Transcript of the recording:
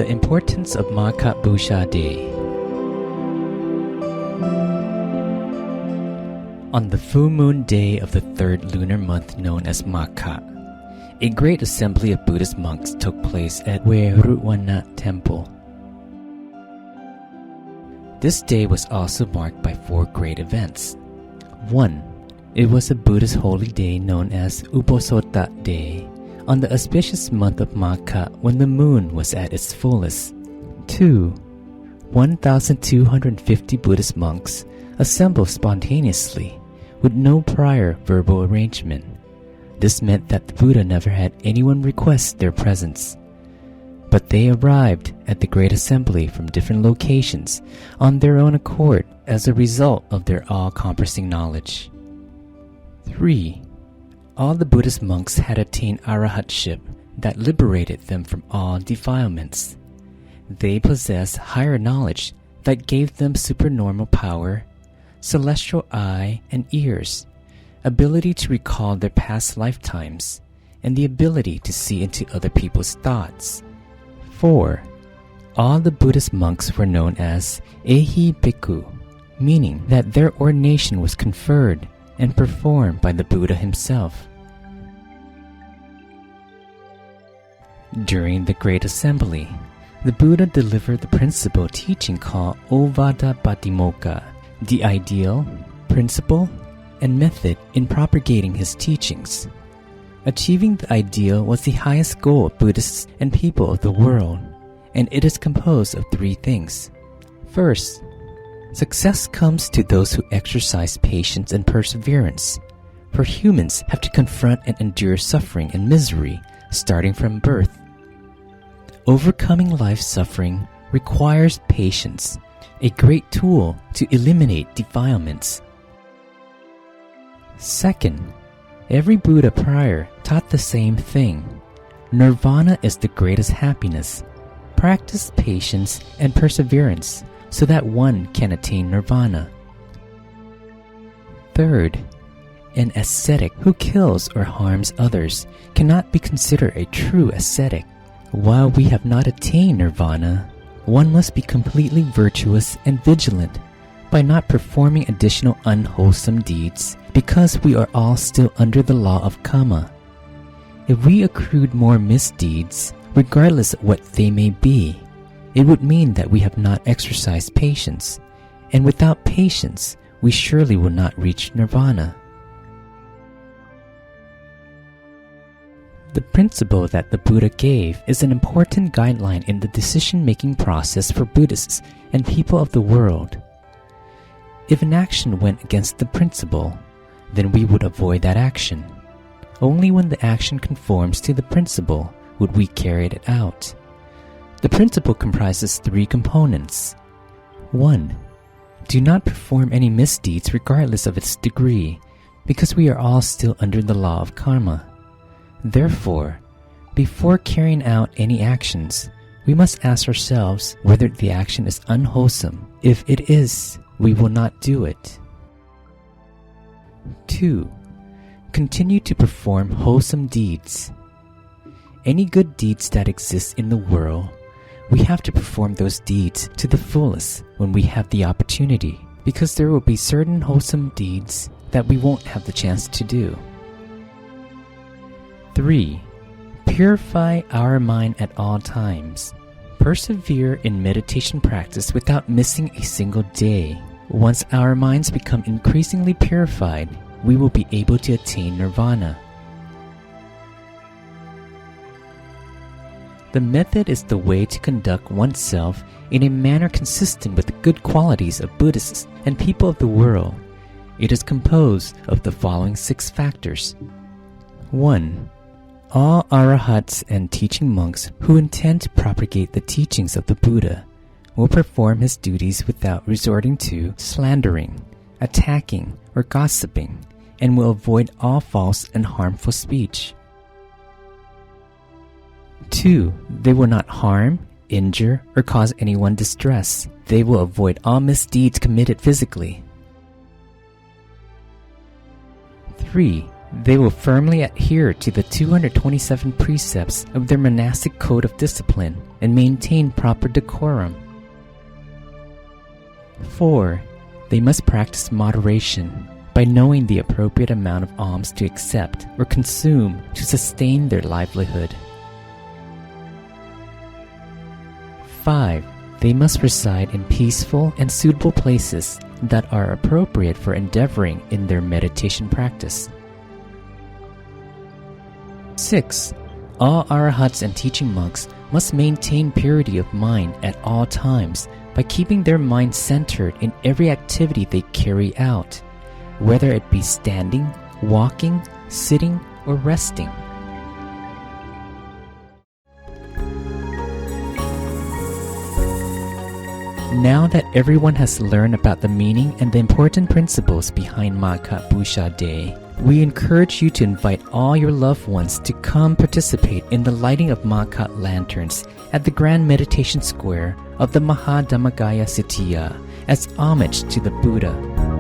The importance of Magha Puja Day. On the full moon day of the third lunar month known as Magha, a great assembly of Buddhist monks took place at Weruwana Temple. This day was also marked by 4 great events. 1. It was a Buddhist holy day known as Uposota Day, on the auspicious month of Magha when the moon was at its fullest. 2. 1,250 Buddhist monks assembled spontaneously, with no prior verbal arrangement. This meant that the Buddha never had anyone request their presence, but they arrived at the great assembly from different locations on their own accord as a result of their all-encompassing knowledge. 3. All the Buddhist monks had attained arahatship that liberated them from all defilements. They possessed higher knowledge that gave them supernormal power, celestial eye and ears, ability to recall their past lifetimes, and the ability to see into other people's thoughts. 4. All the Buddhist monks were known as Ehi Bhikkhu, meaning that their ordination was conferred and performed by the Buddha himself. During the Great Assembly, the Buddha delivered the principal teaching called Ovada Patimokkha, the ideal, principle, and method in propagating his teachings. Achieving the ideal was the highest goal of Buddhists and people of the world, and it is composed of 3 things. First, success comes to those who exercise patience and perseverance, for humans have to confront and endure suffering and misery starting from birth. Overcoming life's suffering requires patience, a great tool to eliminate defilements. Second, every Buddha prior taught the same thing. Nirvana is the greatest happiness. Practice patience and perseverance so that one can attain nirvana. Third, an ascetic who kills or harms others cannot be considered a true ascetic. While we have not attained nirvana, one must be completely virtuous and vigilant by not performing additional unwholesome deeds because we are all still under the law of karma. If we accrued more misdeeds, regardless of what they may be, it would mean that we have not exercised patience, and without patience, we surely will not reach nirvana. The principle that the Buddha gave is an important guideline in the decision-making process for Buddhists and people of the world. If an action went against the principle, then we would avoid that action. Only when the action conforms to the principle would we carry it out. The principle comprises 3 components. 1. Do not perform any misdeeds regardless of its degree, because we are all still under the law of karma. Therefore, before carrying out any actions, we must ask ourselves whether the action is unwholesome. If it is, we will not do it. 2. Continue to perform wholesome deeds. Any good deeds that exist in the world, we have to perform those deeds to the fullest when we have the opportunity, because there will be certain wholesome deeds that we won't have the chance to do. 3. Purify our mind at all times. Persevere in meditation practice without missing a single day. Once our minds become increasingly purified, we will be able to attain nirvana. The method is the way to conduct oneself in a manner consistent with the good qualities of Buddhists and people of the world. It is composed of the following 6 factors. 1. All arahats and teaching monks who intend to propagate the teachings of the Buddha will perform his duties without resorting to slandering, attacking, or gossiping, and will avoid all false and harmful speech. 2. They will not harm, injure, or cause anyone distress. They will avoid all misdeeds committed physically. 3. They will firmly adhere to the 227 precepts of their monastic code of discipline and maintain proper decorum. 4. They must practice moderation by knowing the appropriate amount of alms to accept or consume to sustain their livelihood. 5. They must reside in peaceful and suitable places that are appropriate for endeavoring in their meditation practice. 6. All arahats and teaching monks must maintain purity of mind at all times by keeping their mind centered in every activity they carry out, whether it be standing, walking, sitting, or resting. Now that everyone has learned about the meaning and the important principles behind Magha Puja Day, we encourage you to invite all your loved ones to come participate in the lighting of Magha lanterns at the Grand Meditation Square of the Maha Dhammakaya Sitiya as homage to the Buddha.